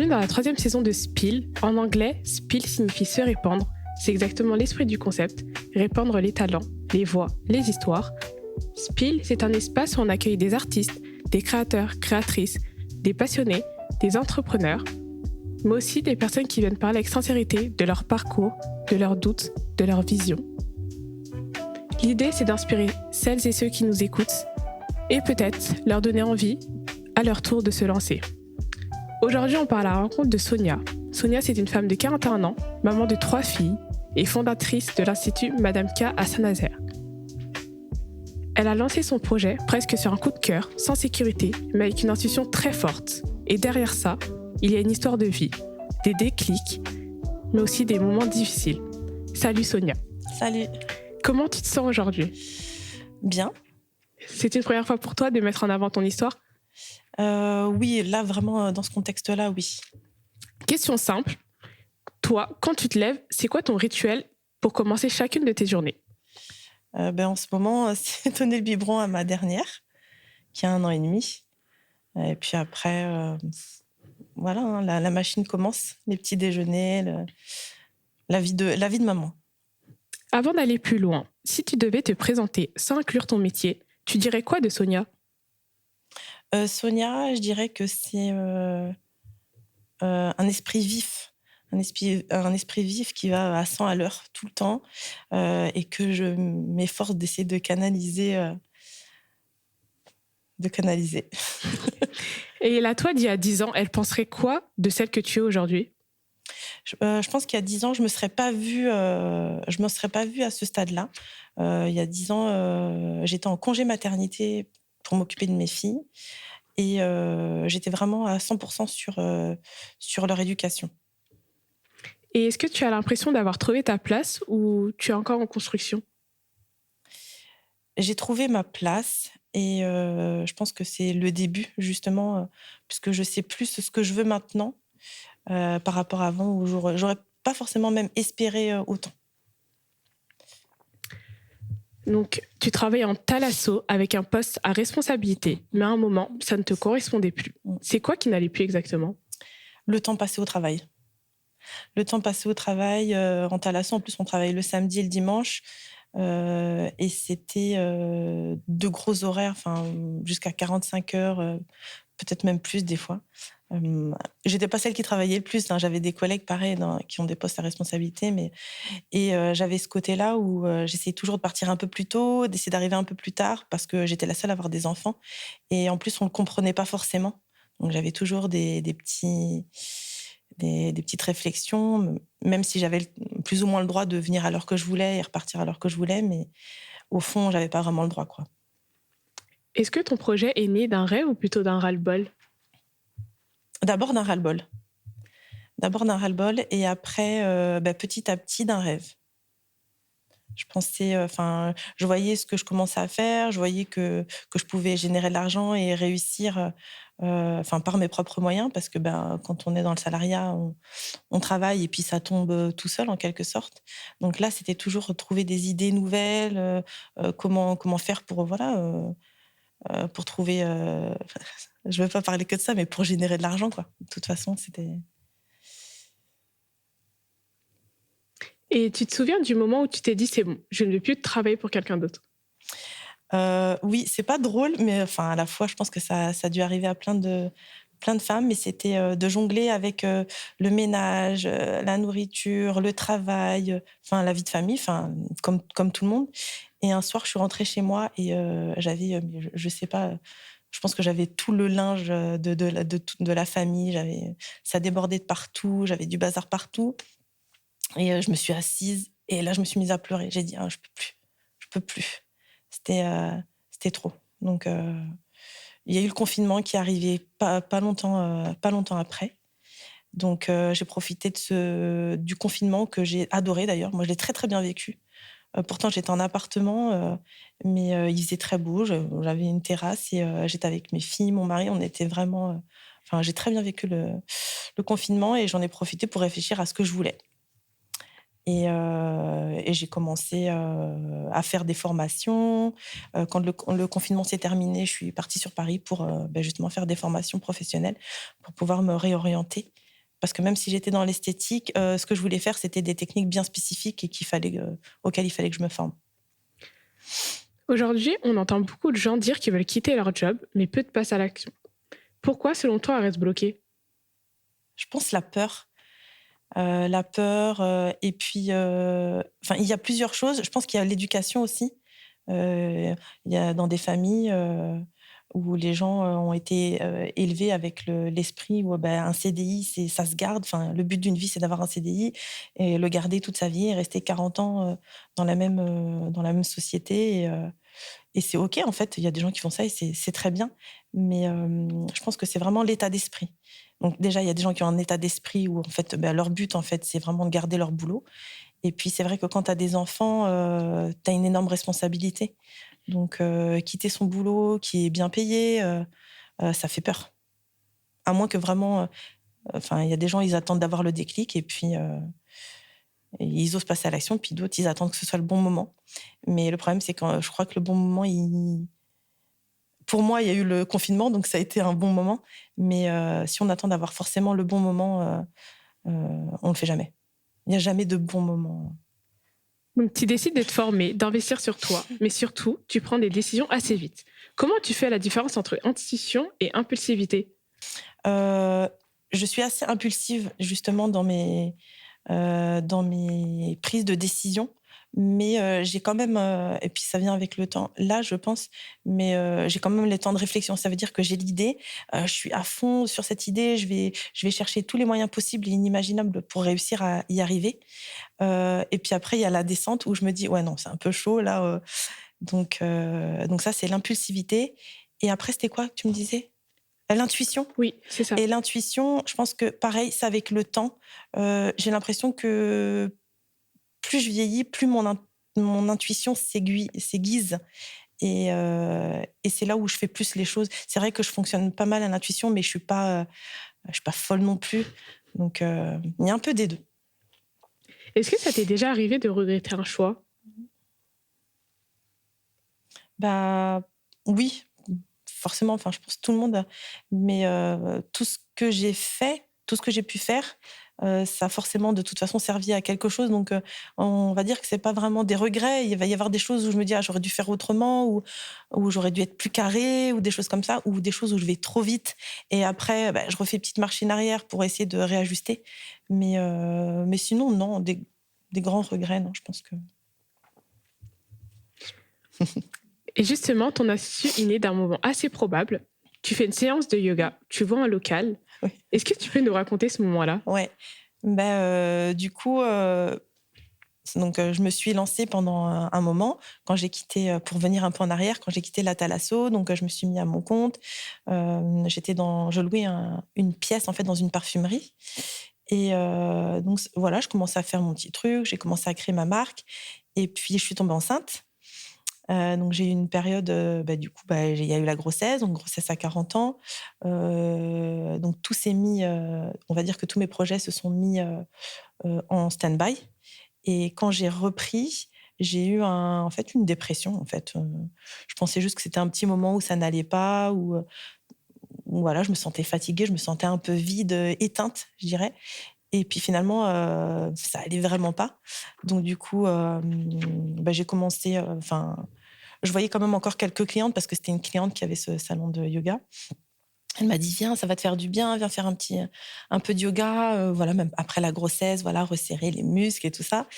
Bienvenue dans la 3e saison de Spill. En anglais, spill signifie se répandre. C'est exactement l'esprit du concept, répandre les talents, les voix, les histoires. Spill, c'est un espace où on accueille des artistes, des créateurs, créatrices, des passionnés, des entrepreneurs, mais aussi des personnes qui viennent parler avec sincérité de leur parcours, de leurs doutes, de leurs visions. L'idée, c'est d'inspirer celles et ceux qui nous écoutent et peut-être leur donner envie, à leur tour, de se lancer. Aujourd'hui, on part à la rencontre de Sonia. Sonia, c'est une femme de 41 ans, maman de 3 filles et fondatrice de l'Institut Madame K à Saint-Nazaire. Elle a lancé son projet presque sur un coup de cœur, sans sécurité, mais avec une intuition très forte. Et derrière ça, il y a une histoire de vie, des déclics, mais aussi des moments difficiles. Salut Sonia. Salut. Comment tu te sens aujourd'hui ? Bien. C'est une première fois pour toi de mettre en avant ton histoire ? Oui, là, vraiment, dans ce contexte-là, oui. Question simple. Toi, quand tu te lèves, c'est quoi ton rituel pour commencer chacune de tes journées ? En ce moment, c'est donner le biberon à ma dernière, qui a 1 an et demi. Et puis après, voilà, hein, la machine commence, les petits déjeuners, la vie de maman. Avant d'aller plus loin, si tu devais te présenter sans inclure ton métier, tu dirais quoi de Sonia ? Sonia, je dirais que c'est un esprit vif. Un esprit vif qui va à 100 à l'heure tout le temps et que je m'efforce d'essayer de canaliser. Et la toi d'il y a 10 ans, elle penserait quoi de celle que tu es aujourd'hui ? Je pense qu'il y a 10 ans, je me serais pas vue à ce stade-là. Il y a 10 ans, j'étais en congé maternité pour m'occuper de mes filles et j'étais vraiment à 100% sur leur éducation. Et est-ce que tu as l'impression d'avoir trouvé ta place ou tu es encore en construction ? J'ai trouvé ma place et je pense que c'est le début, justement, puisque je sais plus ce que je veux maintenant par rapport à avant, où j'aurais pas forcément même espéré autant. Donc, tu travailles en thalasso avec un poste à responsabilité, mais à un moment, ça ne te correspondait plus. C'est quoi qui n'allait plus exactement ? Le temps passé au travail. En thalasso, en plus, on travaille le samedi et le dimanche. Et c'était de gros horaires, jusqu'à 45 heures, peut-être même plus des fois. J'étais pas celle qui travaillait le plus, hein. J'avais des collègues pareils qui ont des postes à responsabilité, et j'avais ce côté-là où j'essayais toujours de partir un peu plus tôt, d'essayer d'arriver un peu plus tard, parce que j'étais la seule à avoir des enfants. Et en plus, on le comprenait pas forcément. Donc j'avais toujours des petites réflexions, même si j'avais plus ou moins le droit de venir à l'heure que je voulais et repartir à l'heure que je voulais, mais au fond, j'avais pas vraiment le droit, quoi. Est-ce que ton projet est né d'un rêve ou plutôt d'un ras-le-bol ? D'abord d'un ras-le-bol. Et après, petit à petit, d'un rêve. Je pensais, je voyais ce que je commençais à faire, je voyais que je pouvais générer de l'argent et réussir par mes propres moyens, parce que quand on est dans le salariat, on travaille et puis ça tombe tout seul en quelque sorte. Donc là, c'était toujours trouver des idées nouvelles, comment faire pour trouver. Je ne veux pas parler que de ça, mais pour générer de l'argent, quoi. De toute façon, c'était. Et tu te souviens du moment où tu t'es dit, c'est bon, je ne veux plus travailler pour quelqu'un d'autre ? Oui, c'est pas drôle, mais à la fois, je pense que ça a dû arriver à plein de femmes, mais c'était de jongler avec le ménage, la nourriture, le travail, la vie de famille, comme tout le monde. Et un soir, je suis rentrée chez moi et j'avais, je sais pas, je pense que j'avais tout le linge de la famille, ça débordait de partout, j'avais du bazar partout. Et je me suis assise et là, je me suis mise à pleurer. J'ai dit, je peux plus. C'était trop. Donc, il y a eu le confinement qui est arrivé pas longtemps après. Donc, j'ai profité du confinement que j'ai adoré d'ailleurs. Moi, je l'ai très, très bien vécu. Pourtant, j'étais en appartement, mais il faisait très beau. J'avais une terrasse et j'étais avec mes filles, mon mari. On était vraiment... j'ai très bien vécu le confinement et j'en ai profité pour réfléchir à ce que je voulais. Et j'ai commencé à faire des formations. Quand le confinement s'est terminé, je suis partie sur Paris pour justement faire des formations professionnelles pour pouvoir me réorienter Parce que même si j'étais dans l'esthétique, ce que je voulais faire, c'était des techniques bien spécifiques et auxquelles il fallait que je me forme. Aujourd'hui, on entend beaucoup de gens dire qu'ils veulent quitter leur job, mais peu de passent à l'action. Pourquoi, selon toi, elles restent bloquées? Je pense la peur. La peur, et puis, il y a plusieurs choses. Je pense qu'il y a l'éducation aussi. Il y a dans des familles, où les gens, ont été, élevés avec l'esprit où, un CDI, ça se garde. Enfin, le but d'une vie, c'est d'avoir un CDI et le garder toute sa vie et rester 40 ans, dans la même société et c'est OK, en fait. Il y a des gens qui font ça et c'est très bien. Mais, je pense que c'est vraiment l'état d'esprit. Donc déjà, il y a des gens qui ont un état d'esprit où, en fait, leur but, en fait, c'est vraiment de garder leur boulot. Et puis, c'est vrai que quand tu as des enfants, tu as une énorme responsabilité. Donc, quitter son boulot qui est bien payé, ça fait peur. À moins que vraiment, il y a des gens, ils attendent d'avoir le déclic et puis, ils osent passer à l'action. Puis d'autres, ils attendent que ce soit le bon moment. Mais le problème, c'est que je crois que le bon moment, pour moi, il y a eu le confinement, donc ça a été un bon moment. Mais, si on attend d'avoir forcément le bon moment, on le fait jamais. Il y a jamais de bon moment. Donc, tu décides d'être formé, d'investir sur toi, mais surtout, tu prends des décisions assez vite. Comment tu fais la différence entre intuition et impulsivité? Heu, je suis assez impulsive justement dans mes prises de décision, mais, j'ai quand même, et puis ça vient avec le temps, là, je pense, mais, j'ai quand même les temps de réflexion. Ça veut dire que j'ai l'idée, je suis à fond sur cette idée, je vais chercher tous les moyens possibles et inimaginables pour réussir à y arriver. Et puis après, il y a la descente où je me dis: «Ouais, non, c'est un peu chaud là», donc ça, c'est l'impulsivité et après, c'était quoi que tu me disais? L'intuition? Oui, c'est ça. Et l'intuition, je pense que pareil, c'est avec le temps. J'ai l'impression que plus je vieillis, plus mon intuition s'aiguise et c'est là où je fais plus les choses. C'est vrai que je fonctionne pas mal à l'intuition, mais je suis pas folle non plus. Donc, il y a un peu des 2. Est-ce que ça t'est déjà arrivé de regretter un choix? Bah, oui, forcément, enfin, je pense que tout le monde mais, tout ce que j'ai fait, tout ce que j'ai pu faire, ça a forcément de toute façon servi à quelque chose donc, on va dire que c'est pas vraiment des regrets. Il va y avoir des choses où je me dis: «Ah, j'aurais dû faire autrement» ou «J'aurais dû être plus carré ou des choses comme ça, ou des choses où je vais trop vite et après, je refais petite marche en arrière pour essayer de réajuster. Mais sinon, non, des grands regrets, non, je pense que Et justement, ton astuce est née d'un moment assez probable. Tu fais une séance de yoga, tu vois un local. oui. Est-ce que tu peux nous raconter ce moment-là? Ouais. Du coup, donc, je me suis lancée pendant un moment quand j'ai quitté, pour venir un peu en arrière, quand j'ai quitté la Thalasso, donc, je me suis mis à mon compte. Je louais une pièce, en fait, dans une parfumerie et donc voilà, je commençais à faire mon petit truc, j'ai commencé à créer ma marque et puis je suis tombée enceinte. Donc j'ai eu une période, du coup, il y a eu la grossesse, donc grossesse à 40 ans. Donc tout s'est mis, on va dire que tous mes projets se sont mis, en stand-by et quand j'ai repris, j'ai eu en fait, une dépression, en fait. Je pensais juste que c'était un petit moment où ça n'allait pas, où voilà, je me sentais fatiguée, je me sentais un peu vide, éteinte, je dirais et puis finalement, ça allait vraiment pas. Donc du coup, j'ai commencé, je voyais quand même encore quelques clientes parce que c'était une cliente qui avait ce salon de yoga. Elle m'a dit: «Viens, ça va te faire du bien, viens faire un peu de yoga», voilà, même après la grossesse, voilà, resserrer les muscles et tout ça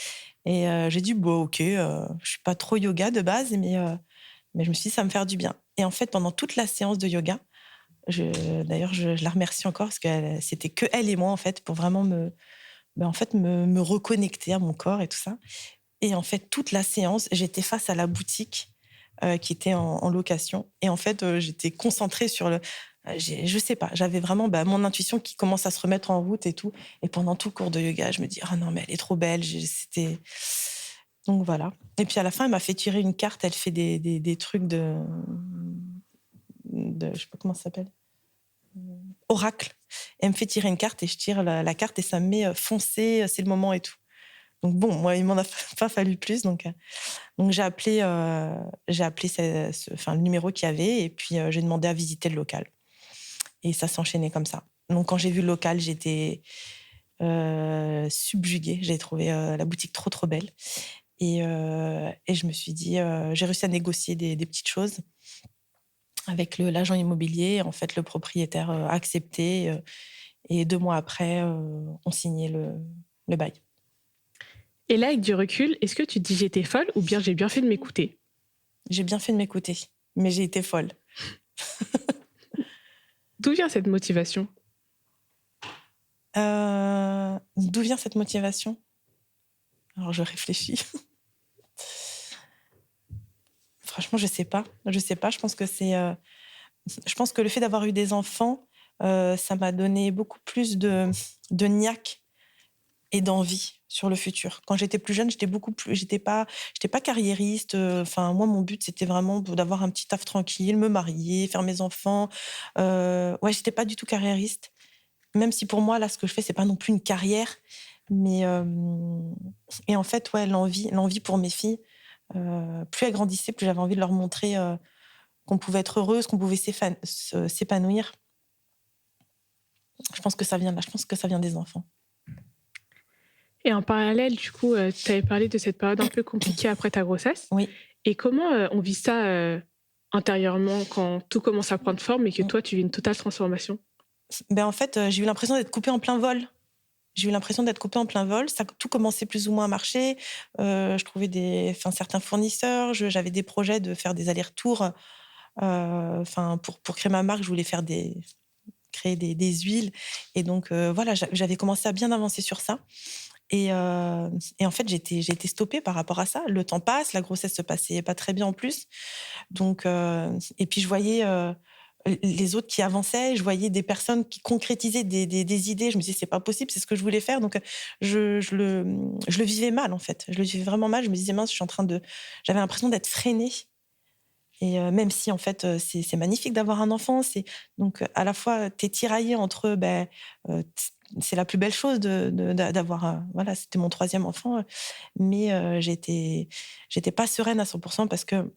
et j'ai dit: «Bon, OK», je suis pas trop yoga de base, mais je me suis dit: «Ça va me faire du bien» et en fait, pendant toute la séance de yoga, d'ailleurs, je la remercie encore parce que c'était que elle et moi, en fait, pour vraiment me reconnecter à mon corps et tout ça et en fait, toute la séance, j'étais face à la boutique, qui était en location et en fait, j'étais concentrée sur je sais pas, j'avais vraiment, mon intuition qui commence à se remettre en route et tout et pendant tout le cours de yoga, je me dis: «Ah non, mais elle est trop belle». Donc voilà et puis à la fin, elle m'a fait tirer une carte. Elle fait des trucs je sais pas comment ça s'appelle? Oracle. Elle me fait tirer une carte et je tire la carte et ça me met, foncez, c'est le moment et tout. Donc bon, moi, il m'en a pas fallu plus donc j'ai appelé le numéro qu'il y avait et puis, j'ai demandé à visiter le local et ça s'enchaînait comme ça. Donc quand j'ai vu le local, j'étais subjuguée. J'ai trouvé la boutique trop, trop belle. Et je me suis dit, j'ai réussi à négocier des petites choses avec l'agent immobilier. En fait, le propriétaire a accepté. Et 2 mois après, on signait le bail. Et là, avec du recul, est-ce que tu te dis j'étais folle ou bien j'ai bien fait de m'écouter? J'ai bien fait de m'écouter, mais j'ai été folle. D'où vient cette motivation? D'où vient cette motivation? Alors, je réfléchis. Franchement, je sais pas. Je sais pas. Je pense que je pense que le fait d'avoir eu des enfants, ça m'a donné beaucoup plus de niaque et d'envie sur le futur. Quand j'étais plus jeune, j'étais pas carriériste. Enfin, moi, mon but, c'était vraiment d'avoir un petit taf tranquille, me marier, faire mes enfants. Ouais, j'étais pas du tout carriériste. Même si pour moi, là, ce que je fais, c'est pas non plus une carrière. Mais, et en fait, ouais, l'envie pour mes filles, plus elles grandissaient, plus j'avais envie de leur montrer qu'on pouvait être heureuse, qu'on pouvait s'épanouir. Je pense que ça vient de là. Je pense que ça vient des enfants. Et en parallèle, du coup, tu avais parlé de cette période un peu compliquée après ta grossesse. Oui. Et comment on vit ça intérieurement quand tout commence à prendre forme et que toi, tu vis une totale transformation? Ben, en fait, j'ai eu l'impression d'être coupée en plein vol. Tout commençait plus ou moins à marcher. Je trouvais certains fournisseurs. J'avais des projets de faire des allers-retours. Pour créer ma marque, je voulais créer des huiles. Et donc, voilà, j'avais commencé à bien avancer sur ça. Et en fait, j'ai été stoppée par rapport à ça. Le temps passe, la grossesse se passait pas très bien en plus. Donc, et puis je voyais les autres qui avançaient, je voyais des personnes qui concrétisaient des idées. Je me disais, c'est pas possible, c'est ce que je voulais faire. Donc, je le vivais mal, en fait. Je le vivais vraiment mal. Je me disais, mince, j'avais l'impression d'être freinée. Et même si, en fait, c'est magnifique d'avoir un enfant. Donc, à la fois, tu es tiraillée entre, c'est la plus belle chose d'avoir, voilà, c'était mon 3e enfant, mais j'étais pas sereine à 100% parce que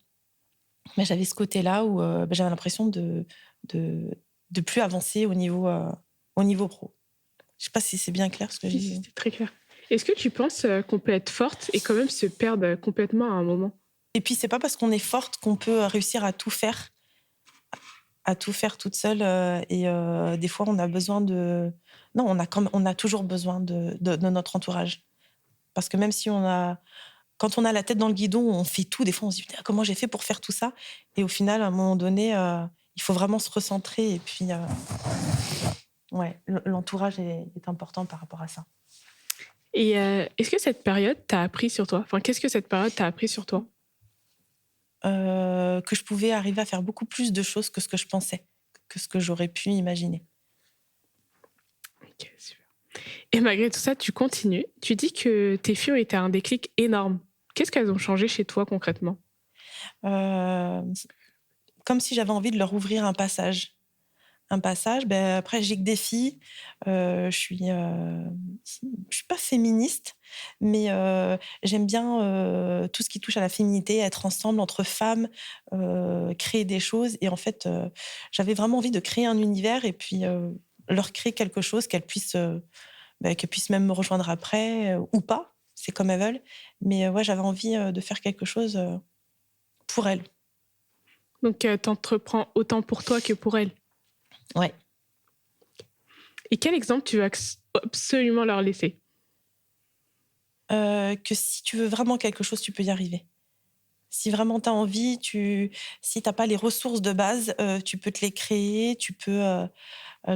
j'avais ce côté-là où j'avais l'impression de plus avancer au niveau pro. Je sais pas si c'est bien clair ce que j'ai dit. C'est très clair. Est-ce que tu penses qu'on peut être forte et quand même se perdre complètement à un moment? Et puis, c'est pas parce qu'on est forte qu'on peut réussir à tout faire toute seule. Des fois, on a besoin de... Non, on a toujours besoin de notre entourage. Parce que même si quand on a la tête dans le guidon, on fait tout. Des fois, on se dit, putain, comment j'ai fait pour faire tout ça? Et au final, à un moment donné, il faut vraiment se recentrer. Et puis, ouais, l'entourage est important par rapport à ça. Et est-ce que cette période t'a appris sur toi? Enfin, qu'est-ce que cette période t'a appris sur toi? Que je pouvais arriver à faire beaucoup plus de choses que ce que je pensais, que ce que j'aurais pu imaginer. Ok, super. Et malgré tout ça, tu continues. Tu dis que tes filles ont été un déclic énorme. Qu'est-ce qu'elles ont changé chez toi concrètement? Comme si j'avais envie de leur ouvrir un passage. Après, j'ai que des filles. Je suis pas féministe, mais j'aime bien tout ce qui touche à la féminité, être ensemble entre femmes, créer des choses. Et en fait, j'avais vraiment envie de créer un univers et puis leur créer quelque chose qu'elles puissent même me rejoindre après ou pas. C'est comme elles veulent. Mais ouais, j'avais envie de faire quelque chose pour elles. Donc, t'entreprends autant pour toi que pour elles. Ouais. Et quel exemple tu veux absolument leur laisser? Que si tu veux vraiment quelque chose, tu peux y arriver. Si vraiment tu as envie, si tu n'as pas les ressources de base, tu peux te les créer. Tu peux,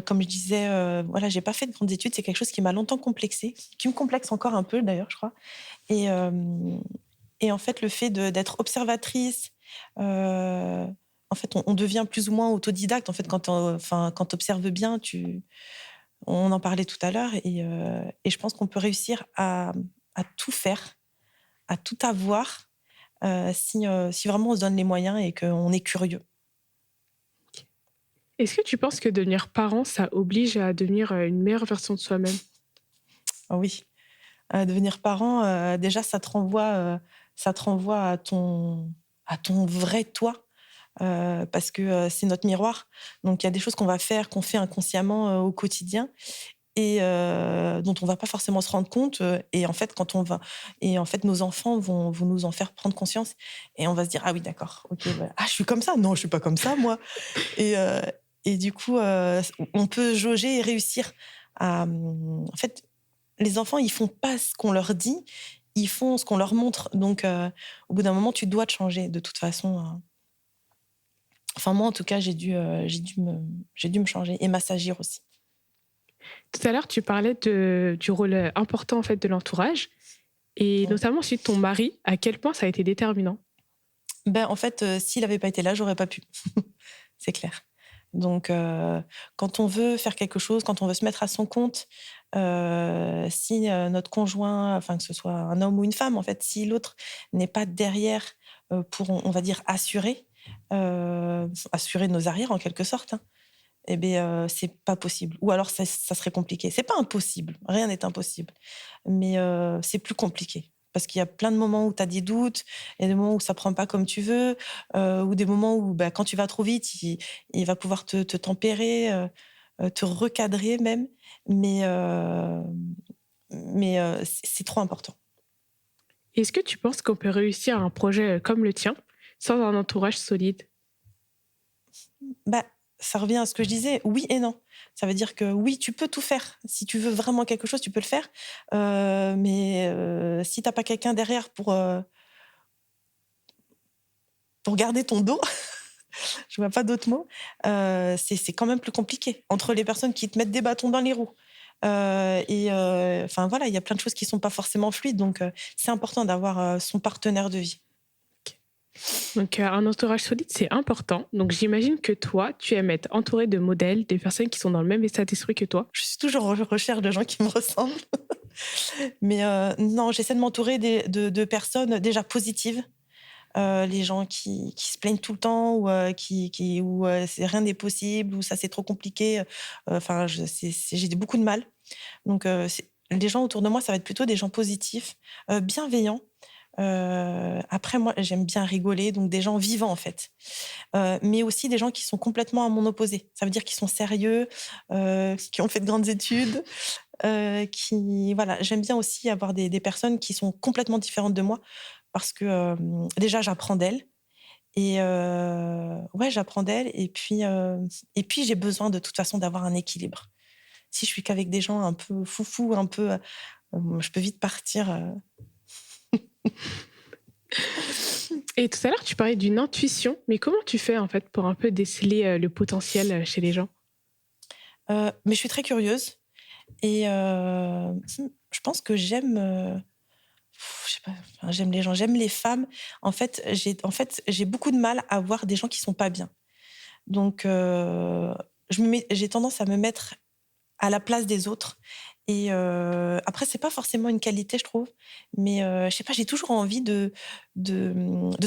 comme je disais, voilà, j'ai pas fait de grandes études. C'est quelque chose qui m'a longtemps complexée, qui me complexe encore un peu d'ailleurs, je crois. Et en fait, le fait d'être observatrice, en fait, on devient plus ou moins autodidacte. En fait, quand tu observes bien, on en parlait tout à l'heure, et je pense qu'on peut réussir à tout faire, à tout avoir, si vraiment on se donne les moyens et qu'on est curieux. Est-ce que tu penses que devenir parent, ça oblige à devenir une meilleure version de soi-même? Ah oui, devenir parent, déjà, ça te renvoie à ton vrai toi, parce que c'est notre miroir. Donc, il y a des choses qu'on fait inconsciemment au quotidien. et dont on va pas forcément se rendre compte. Et en fait, nos enfants vont nous en faire prendre conscience et on va se dire ah oui d'accord, ok, voilà. Ah je suis comme ça, non je suis pas comme ça moi. Et, euh, et du coup, on peut jauger et réussir à. En fait, les enfants ils font pas ce qu'on leur dit, ils font ce qu'on leur montre. Donc, au bout d'un moment, tu dois te changer de toute façon. Enfin moi en tout cas, j'ai dû me changer et m'assagir aussi. Tout à l'heure, tu parlais du rôle important en fait de l'entourage et Ouais. notamment celui de ton mari. À quel point ça a été déterminant? Ben, en fait, s'il avait pas été là, j'aurais pas pu. C'est clair. Donc, quand on veut faire quelque chose, quand on veut se mettre à son compte, si, notre conjoint, enfin, que ce soit un homme ou une femme, en fait, si l'autre n'est pas derrière, pour, on va dire, assurer nos arrières en quelque sorte, hein, et beh, c'est pas possible. Ou alors ça serait compliqué. C'est pas impossible, rien n'est impossible, mais c'est plus compliqué. Parce qu'il y a plein de moments où tu as des doutes, il y a des moments où ça prend pas comme tu veux, ou des moments où, bah, quand tu vas trop vite, il va pouvoir te tempérer, te recadrer même, mais c'est trop important. Est-ce que tu penses qu'on peut réussir un projet comme le tien sans un entourage solide? Bah, ça revient à ce que je disais, oui et non. Ça veut dire que oui, tu peux tout faire. Si tu veux vraiment quelque chose, tu peux le faire. Mais si t'as pas quelqu'un derrière pour garder ton dos, je vois pas d'autres mots, c'est quand même plus compliqué. Entre les personnes qui te mettent des bâtons dans les roues. Enfin voilà, il y a plein de choses qui sont pas forcément fluides. Donc c'est important d'avoir son partenaire de vie. Donc, un entourage solide, c'est important. Donc, j'imagine que toi, tu aimes être entouré de modèles, des personnes qui sont dans le même état d'esprit que toi. Je suis toujours en recherche de gens qui me ressemblent. Mais non, j'essaie de m'entourer de personnes déjà positives. Les gens qui se plaignent tout le temps ou où rien n'est possible, ou ça c'est trop compliqué. Enfin, j'ai beaucoup de mal. Donc, les gens autour de moi, ça va être plutôt des gens positifs, bienveillants. Après, moi, j'aime bien rigoler, donc des gens vivants en fait. Mais aussi des gens qui sont complètement à mon opposé. Ça veut dire qu'ils sont sérieux, qui ont fait de grandes études, voilà. J'aime bien aussi avoir des personnes qui sont complètement différentes de moi parce que, déjà j'apprends d'elles et ouais, j'apprends d'elles et puis j'ai besoin de toute façon d'avoir un équilibre. Si je suis qu'avec des gens un peu foufous, un peu, je peux vite partir, Et tout à l'heure, tu parlais d'une intuition, mais comment tu fais en fait pour un peu déceler le potentiel chez les gens? mais je suis très curieuse et je pense que j'aime, je sais pas, enfin, j'aime les gens, j'aime les femmes. En fait, j'ai beaucoup de mal à voir des gens qui sont pas bien. Donc j'ai tendance à me mettre à la place des autres et après c'est pas forcément une qualité, je trouve, mais je sais pas, j'ai toujours envie de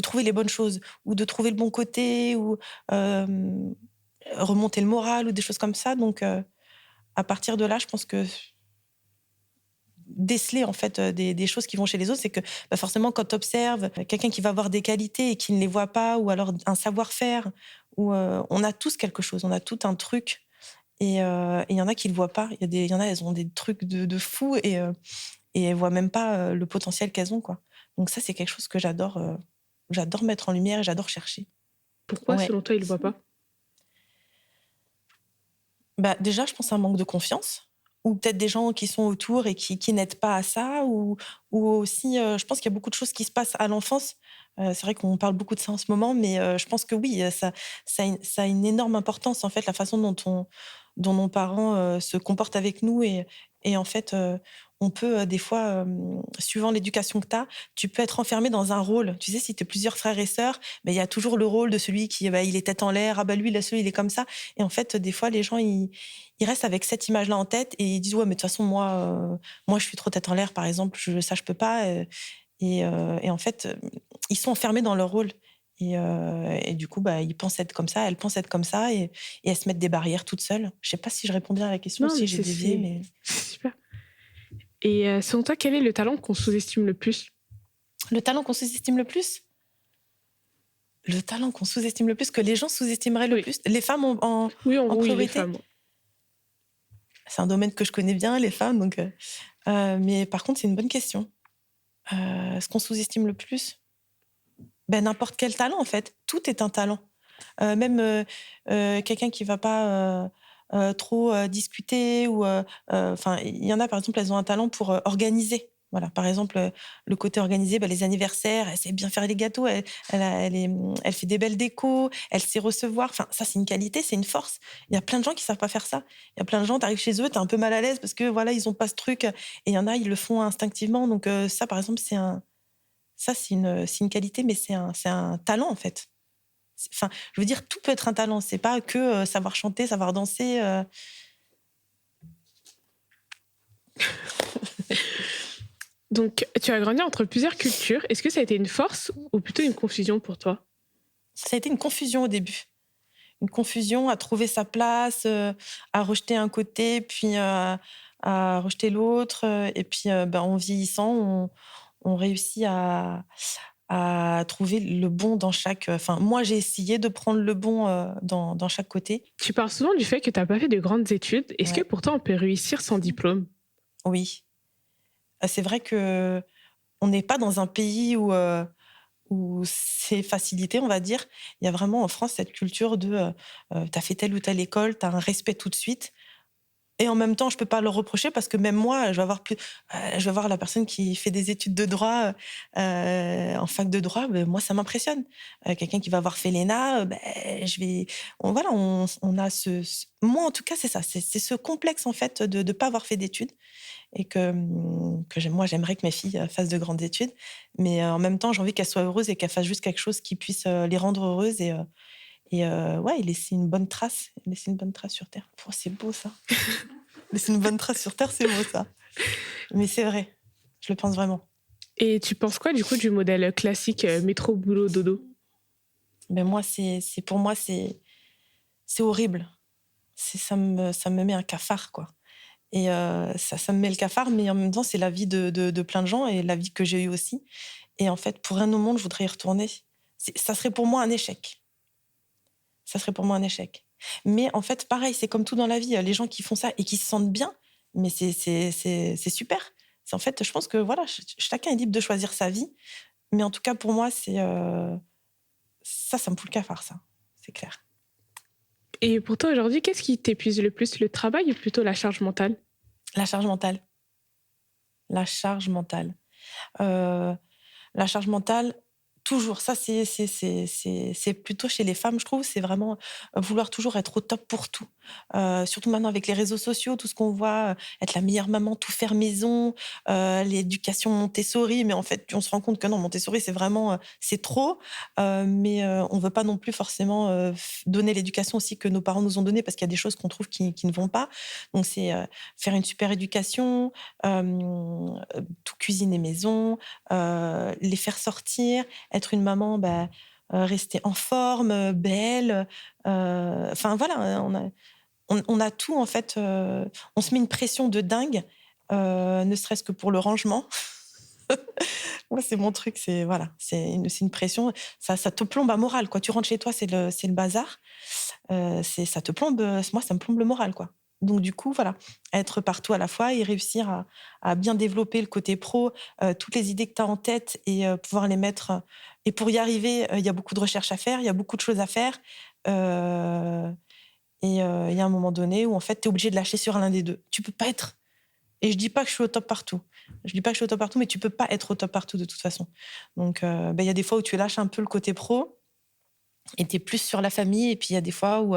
trouver les bonnes choses ou de trouver le bon côté ou hem, remonter le moral ou des choses comme ça. Donc à partir de là, je pense que déceler en fait des choses qui vont chez les autres, c'est que bah, forcément quand tu observes quelqu'un qui va avoir des qualités et qui ne les voit pas, ou alors un savoir-faire, ou on a tous quelque chose, on a tout un truc et il y en a qui le voient pas. Il y en a, elles ont des trucs de fou et elles voient même pas le potentiel qu'elles ont, quoi. Donc ça, c'est quelque chose que j'adore mettre en lumière et j'adore chercher. Pourquoi, Ouais. selon toi, ils le voient pas? Bah, déjà, je pense à un manque de confiance ou peut-être des gens qui sont autour et qui n'aident pas à ça, ou aussi, je pense qu'il y a beaucoup de choses qui se passent à l'enfance. C'est vrai qu'on parle beaucoup de ça en ce moment, mais je pense que oui, ça a une énorme importance, en fait, la façon dont nos parents, se comportent avec nous et en fait, on peut, des fois, suivant l'éducation que tu peux être enfermé dans un rôle. Tu sais, si tu es plusieurs frères et sœurs, beh, il y a toujours le rôle de celui qui, bah, il est tête en l'air: «Ah bah, lui, là, celui, il est comme ça». Et en fait, des fois, les gens, ils restent avec cette image-là en tête et ils disent: «Ouais, mais de toute façon, moi, je suis trop tête en l'air, par exemple, je peux pas», et en fait, ils sont enfermés dans leur rôle et du coup, bah, ils pensent être comme ça, elles pensent être comme ça et elles se mettent des barrières toutes seules. Je sais pas si je réponds bien à la question, Non, mais si j'ai dévié, mais c'est super. Et selon toi, quel est le talent qu'on sous-estime le plus? le talent qu'on sous-estime le plus? Le talent qu'on sous-estime le plus, que les gens sous-estimeraient le Oui, plus? Les femmes en oui, en oui, les priorité? femmes. C'est un domaine que je connais bien, les femmes. Donc, mais par contre, c'est une bonne question. Ce qu'on sous-estime le plus, n'importe quel talent, en fait. Tout est un talent. Même quelqu'un qui va pas trop discuter ou enfin il y en a par exemple elles ont un talent pour organiser. Voilà, par exemple, le côté organisé, les anniversaires, elle sait bien faire les gâteaux, elle fait des belles décos, elle sait recevoir. Enfin, ça, c'est une qualité, c'est une force. Il y a plein de gens qui savent pas faire ça. Il y a plein de gens, tu arrives chez eux, tu es un peu mal à l'aise parce que voilà, ils ont pas ce truc. Et il y en a, ils le font instinctivement. Donc ça, par exemple, c'est une qualité, mais c'est un talent en fait. Enfin, je veux dire, tout peut être un talent. C'est pas que savoir chanter, savoir danser. Donc, tu as grandi entre plusieurs cultures. Est-ce que ça a été une force ou plutôt une confusion pour toi? Ça a été une confusion au début. Une confusion à trouver sa place, à rejeter un côté, puis à rejeter l'autre. Et puis, en vieillissant, on réussit à trouver le bon dans chaque. Enfin, moi, j'ai essayé de prendre le bon dans chaque côté. Tu parles souvent du fait que tu n'as pas fait de grandes études. Est-ce que Ouais. pourtant on peut réussir sans diplôme? Oui. C'est vrai que on n'est pas dans un pays où c'est facilité, on va dire. Il y a vraiment en France cette culture de tu as fait telle ou telle école, tu as un respect tout de suite. Et en même temps, je peux pas leur reprocher parce que même moi, je vais voir la personne qui fait des études de droit en fac de droit, moi ça m'impressionne. Quelqu'un qui va avoir fait l'ENA, voilà, on a moi en tout cas c'est ça, c'est ce complexe en fait de ne pas avoir fait d'études et moi j'aimerais que mes filles fassent de grandes études, mais en même temps j'ai envie qu'elles soient heureuses et qu'elles fassent juste quelque chose qui puisse les rendre heureuses et ouais, et laisser une bonne trace sur terre. Oh, c'est beau ça. Laisser une bonne trace sur terre, c'est beau ça. Mais c'est vrai, je le pense vraiment. Et tu penses quoi du coup du modèle classique métro, boulot, dodo? Moi, pour moi, c'est horrible. Ça me met un cafard, quoi. Et ça me met le cafard, mais en même temps, c'est la vie de plein de gens et la vie que j'ai eue aussi. Et en fait, pour rien au monde, je voudrais y retourner. Ça serait pour moi un échec. Ça serait pour moi un échec. Mais en fait, pareil, c'est comme tout dans la vie. Les gens qui font ça et qui se sentent bien, mais c'est super. En fait, je pense que voilà, chacun est libre de choisir sa vie. Mais en tout cas, pour moi, ça me fout le cafard, ça. C'est clair. Et pour toi aujourd'hui, qu'est-ce qui t'épuise le plus, le travail ou plutôt la charge mentale? La charge mentale. La charge mentale. Euh, la charge mentale, toujours. Ça, c'est plutôt chez les femmes, je trouve. C'est vraiment vouloir toujours être au top pour tout. Surtout maintenant avec les réseaux sociaux, tout ce qu'on voit, être la meilleure maman, tout faire maison, l'éducation Montessori. Mais en fait, on se rend compte que non, Montessori, c'est vraiment, c'est trop. Mais on veut pas non plus forcément donner l'éducation aussi que nos parents nous ont donnée parce qu'il y a des choses qu'on trouve qui ne vont pas. Donc, c'est faire une super éducation, tout cuisiner maison, les faire sortir, être une maman, rester en forme, belle. Enfin voilà, on a tout en fait. On se met une pression de dingue, ne serait-ce que pour le rangement. Moi, c'est mon truc, c'est une pression. Ça te plombe à moral, quoi. Tu rentres chez toi, c'est le bazar. Ça te plombe. Moi, ça me plombe le moral, quoi. Donc du coup, voilà, être partout à la fois et réussir à bien développer le côté pro, toutes les idées que tu as en tête et pouvoir les mettre. Et pour y arriver, il y a beaucoup de recherches à faire, il y a beaucoup de choses à faire. Euh, et il y a un moment donné où en fait, tu es obligé de lâcher sur l'un des deux. Tu peux pas être. Et je dis pas que je suis au top partout. Je dis pas que je suis au top partout, mais tu peux pas être au top partout de toute façon. Donc, il y a des fois où tu lâches un peu le côté pro et tu es plus sur la famille. Et puis, il y a des fois où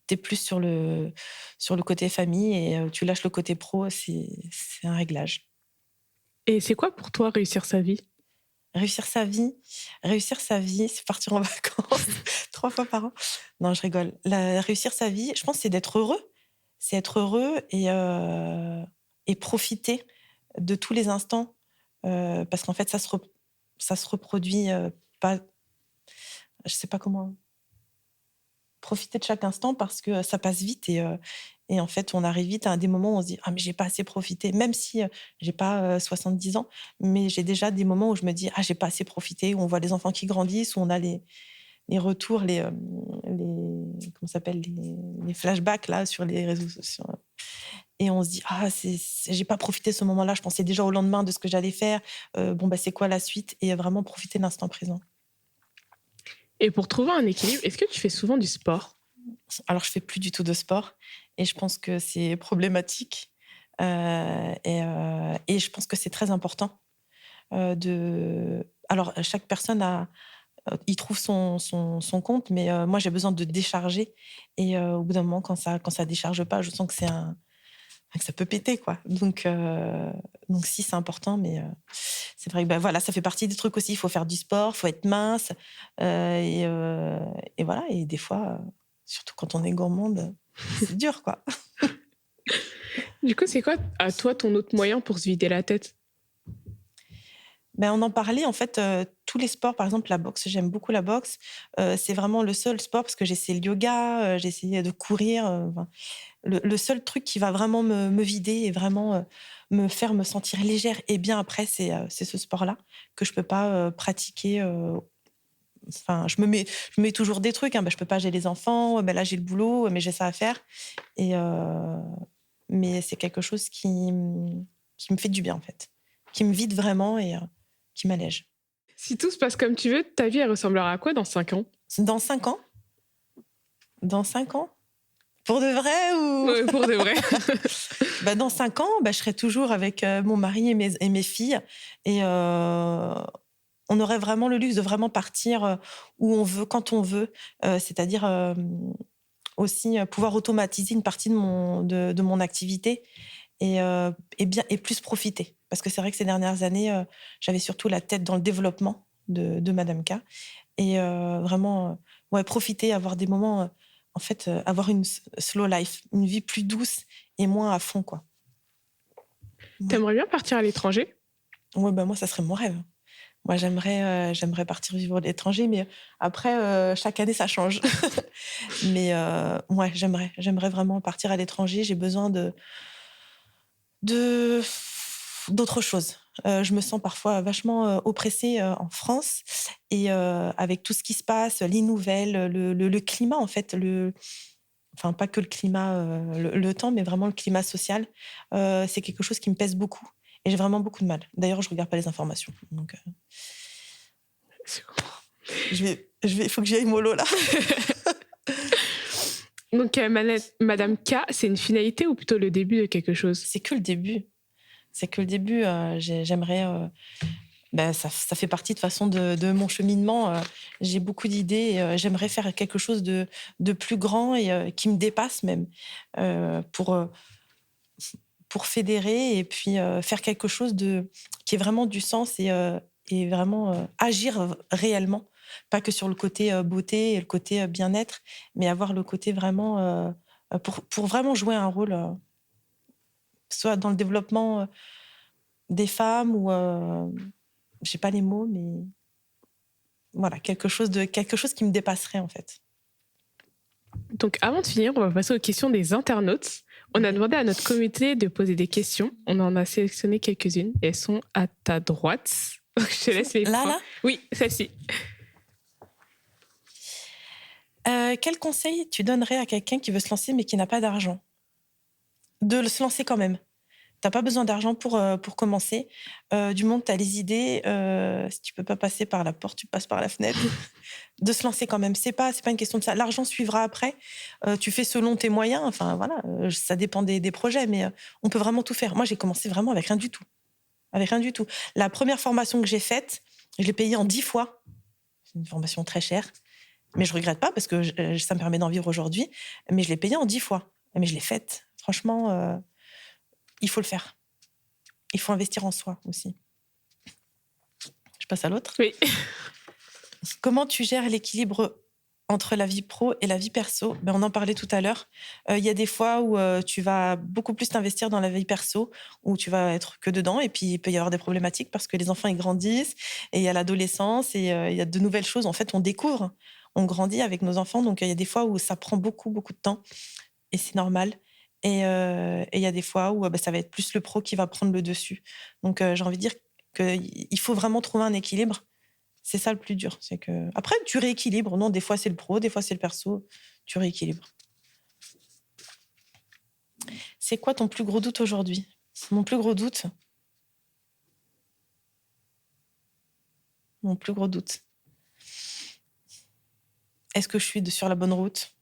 tu es plus sur le côté famille et tu lâches le côté pro. C'est un réglage. Et c'est quoi pour toi réussir sa vie? Réussir sa vie, c'est partir en vacances 3 fois par an. Non, je rigole. Réussir sa vie, je pense, c'est d'être heureux. C'est être heureux et profiter de tous les instants. Parce qu'en fait, ça se reproduit pas. Je sais pas comment. Profiter de chaque instant parce que ça passe vite et en fait, on arrive vite à des moments où on se dit: «Ah mais j'ai pas assez profité», même si j'ai pas 70 ans, mais j'ai déjà des moments où je me dis: «Ah j'ai pas assez profité», où on voit les enfants qui grandissent, où on a les retours, les comment ça s'appelle? Les flashbacks là sur les réseaux sociaux et on se dit: «Ah, j'ai pas profité de ce moment-là, je pensais déjà au lendemain de ce que j'allais faire. Bon, bah, c'est quoi la suite?» Et vraiment profiter de l'instant présent. Et pour trouver un équilibre, est-ce que tu fais souvent du sport? Alors je fais plus du tout de sport et je pense que c'est problématique, et je pense que c'est très important, de alors chaque personne y trouve son compte, mais moi j'ai besoin de décharger et au bout d'un moment quand ça décharge pas, je sens que que ça peut péter, quoi. Donc si, c'est important, mais c'est vrai que, bah, voilà, ça fait partie des trucs aussi. Il faut faire du sport, il faut être mince, et voilà, et des fois, surtout quand on est gourmande, c'est dur, quoi. Du coup, c'est quoi, à toi, ton autre moyen pour se vider la tête? Ben, on en parlait, en fait, tous les sports, par exemple la boxe, j'aime beaucoup la boxe. C'est vraiment le seul sport parce que j'ai essayé le yoga, j'ai essayé de courir, enfin, le seul truc qui va vraiment me vider et vraiment, me faire me sentir légère et bien après, c'est ce sport-là que je peux pas, pratiquer, enfin, je me mets toujours des trucs, hein. Bah, je peux pas, j'ai les enfants, bah, là, j'ai le boulot, mais j'ai ça à faire et mais c'est quelque chose qui me fait du bien, en fait, qui me vide vraiment et qui m'allège. Si tout se passe comme tu veux, ta vie, elle ressemblera à quoi dans 5 ans? Dans 5 ans? Dans 5 ans? Pour de vrai ou? Ouais, pour de vrai. Bah, dans 5 ans, bah, je serai toujours avec, mon mari et mes filles et on aurait vraiment le luxe de vraiment partir, où on veut, quand on veut, c'est-à-dire, aussi, pouvoir automatiser une partie de mon activité et plus profiter. Parce que c'est vrai que ces dernières années, j'avais surtout la tête dans le développement de Madame K et vraiment, ouais, profiter, avoir des moments, en fait, avoir une slow life, une vie plus douce et moins à fond, quoi. Ouais. T'aimerais bien partir à l'étranger? Ouais, bah, moi, ça serait mon rêve. Moi, j'aimerais partir vivre à l'étranger, mais après, chaque année, ça change. Mais ouais, j'aimerais vraiment partir à l'étranger. J'ai besoin de d'autre chose. Je me sens parfois vachement, oppressée, en France et avec tout ce qui se passe, les nouvelles, le climat, en fait, enfin, pas que le climat, le temps, mais vraiment le climat social, c'est quelque chose qui me pèse beaucoup et j'ai vraiment beaucoup de mal. D'ailleurs, je regarde pas les informations, donc il faut que j'y aille mollo, là. Donc, Madame K, c'est une finalité ou plutôt le début de quelque chose? C'est que le début. C'est que le début, j'aimerais, bah, ça fait partie de toute façon de mon cheminement, j'ai beaucoup d'idées et j'aimerais faire quelque chose de plus grand et qui me dépasse même, heu, pour, heu, pour fédérer et puis, faire quelque chose qui ait vraiment du sens et vraiment, agir réellement. Pas que sur le côté, beauté et le côté, bien-être, mais avoir le côté vraiment, pour vraiment jouer un rôle, soit dans le développement, des femmes ou, j'ai pas les mots, mais voilà, quelque chose qui me dépasserait, en fait. Donc, avant de finir, on va passer aux questions des internautes. On a OK. demandé à notre communauté de poser des questions. On en a sélectionné quelques-unes. Elles sont à ta droite. Donc, je te laisse les Là, prendre. là? Oui, celle-ci. Quel conseil tu donnerais à quelqu'un qui veut se lancer, mais qui n'a pas d'argent? De se lancer quand même. Tu pas besoin d'argent pour commencer. Du moment que tu as les idées, si tu peux pas passer par la porte, tu passes par la fenêtre. De se lancer quand même. C'est pas une question de ça. L'argent suivra après. Tu fais selon tes moyens. Enfin, voilà, ça dépend des projets, mais on peut vraiment tout faire. Moi, j'ai commencé vraiment avec rien du tout. Avec rien du tout. La première formation que j'ai faite, je l'ai payée en 10 fois. C'est une formation très chère, mais je regrette pas parce que ça me permet d'en vivre aujourd'hui. Mais je l'ai payée en 10 fois. Mais je l'ai faite. Franchement, il faut le faire. Il faut investir en soi aussi. Je passe à l'autre. Oui. Comment tu gères l'équilibre entre la vie pro et la vie perso? Ben, on en parlait tout à l'heure. Il y a des fois où tu vas beaucoup plus t'investir dans la vie perso, où tu vas être que dedans, et puis il peut y avoir des problématiques parce que les enfants, ils grandissent, et il y a l'adolescence, et il y a de nouvelles choses. En fait, on découvre, on grandit avec nos enfants, donc il y a des fois où ça prend beaucoup, beaucoup de temps, et c'est normal. Et il y a des fois où bah, ça va être plus le pro qui va prendre le dessus. Donc j'ai envie de dire qu'il faut vraiment trouver un équilibre. C'est ça le plus dur. C'est que après, tu rééquilibres. Non, des fois c'est le pro, des fois c'est le perso. Tu rééquilibres. C'est quoi ton plus gros doute aujourd'hui? Mon plus gros doute. Mon plus gros doute. Est-ce que je suis sur la bonne route?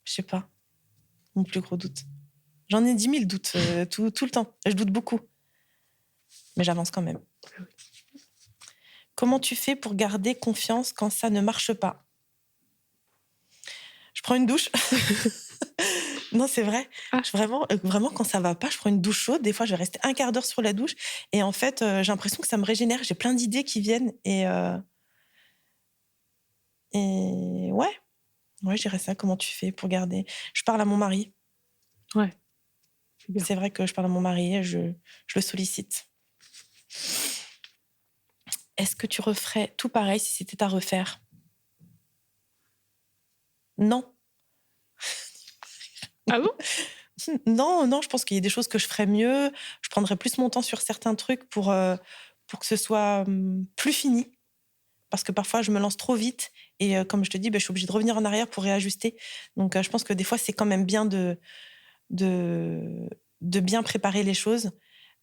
Je sais pas. Mon plus gros doute. J'en ai 10 000 doutes tout le temps. Je doute beaucoup. Mais j'avance quand même. Comment tu fais pour garder confiance quand ça ne marche pas? Je prends une douche. Non, c'est vrai. Vraiment, quand ça va pas, je prends une douche chaude. Des fois, je vais rester un quart d'heure sur la douche. Et en fait, j'ai l'impression que ça me régénère. J'ai plein d'idées qui viennent. Et ouais, je dirais ça. Comment tu fais pour garder? Je parle à mon mari. Ouais. C'est vrai que je parle à mon mari et je le sollicite. Est-ce que tu referais tout pareil si c'était à refaire? Non. Ah bon? Non, je pense qu'il y a des choses que je ferais mieux. Je prendrais plus mon temps sur certains trucs pour que ce soit plus fini. Parce que parfois, je me lance trop vite. Et comme je te dis, je suis obligée de revenir en arrière pour réajuster. Donc, je pense que des fois, c'est quand même bien de bien préparer les choses.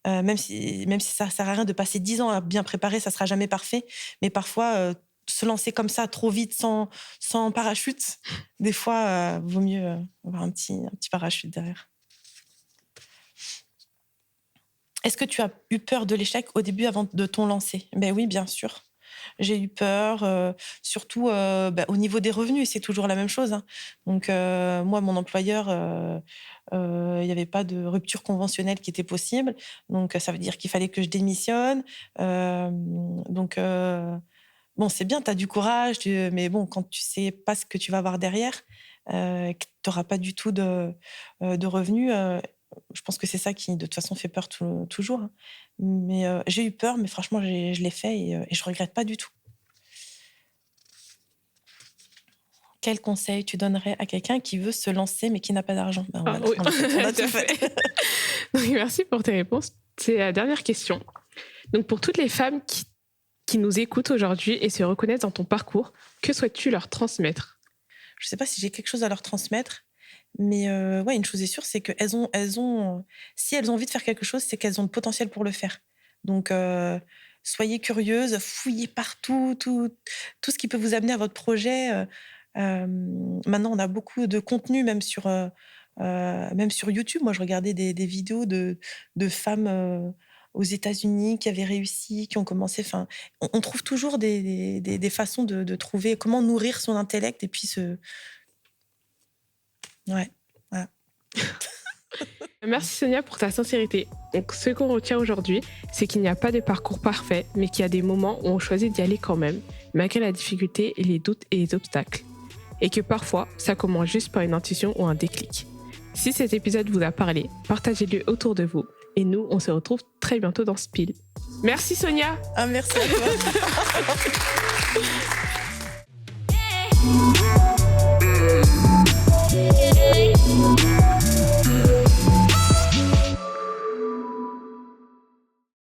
Même si ça ne sert à rien de passer 10 ans à bien préparer, ça ne sera jamais parfait. Mais parfois, se lancer comme ça trop vite, sans parachute, des fois, vaut mieux avoir un petit parachute derrière. Est-ce que tu as eu peur de l'échec au début avant de ton lancer? Ben oui, bien sûr. J'ai eu peur, surtout au niveau des revenus, c'est toujours la même chose. Hein. Donc, moi, mon employeur, il n'y avait pas de rupture conventionnelle qui était possible. Donc, ça veut dire qu'il fallait que je démissionne. Donc, bon, c'est bien, tu as du courage, mais bon, quand tu sais pas ce que tu vas avoir derrière, que tu n'auras pas du tout de revenus, je pense que c'est ça qui, de toute façon, fait peur toujours. Hein. Mais j'ai eu peur, mais franchement, je l'ai fait et je regrette pas du tout. Quel conseil tu donnerais à quelqu'un qui veut se lancer mais qui n'a pas d'argent? Voilà, oui. on a tout fait. Donc, merci pour tes réponses. C'est la dernière question. Donc, pour toutes les femmes qui nous écoutent aujourd'hui et se reconnaissent dans ton parcours, que souhaites-tu leur transmettre? Je sais pas si j'ai quelque chose à leur transmettre, mais une chose est sûre, c'est qu'elles ont si elles ont envie de faire quelque chose, c'est qu'elles ont le potentiel pour le faire. Donc, soyez curieuses, fouillez partout, tout ce qui peut vous amener à votre projet. Maintenant, on a beaucoup de contenu, même sur YouTube. Moi, je regardais des vidéos de femmes aux États-Unis qui avaient réussi, qui ont commencé. Enfin, on trouve toujours des façons de trouver comment nourrir son intellect et puis Ouais, voilà. Merci Sonia pour ta sincérité. Donc, ce qu'on retient aujourd'hui, c'est qu'il n'y a pas de parcours parfait, mais qu'il y a des moments où on choisit d'y aller quand même, malgré la difficulté, les doutes et les obstacles. Et que parfois, ça commence juste par une intuition ou un déclic. Si cet épisode vous a parlé, partagez-le autour de vous. Et nous, on se retrouve très bientôt dans Spill. Merci Sonia. Merci à toi.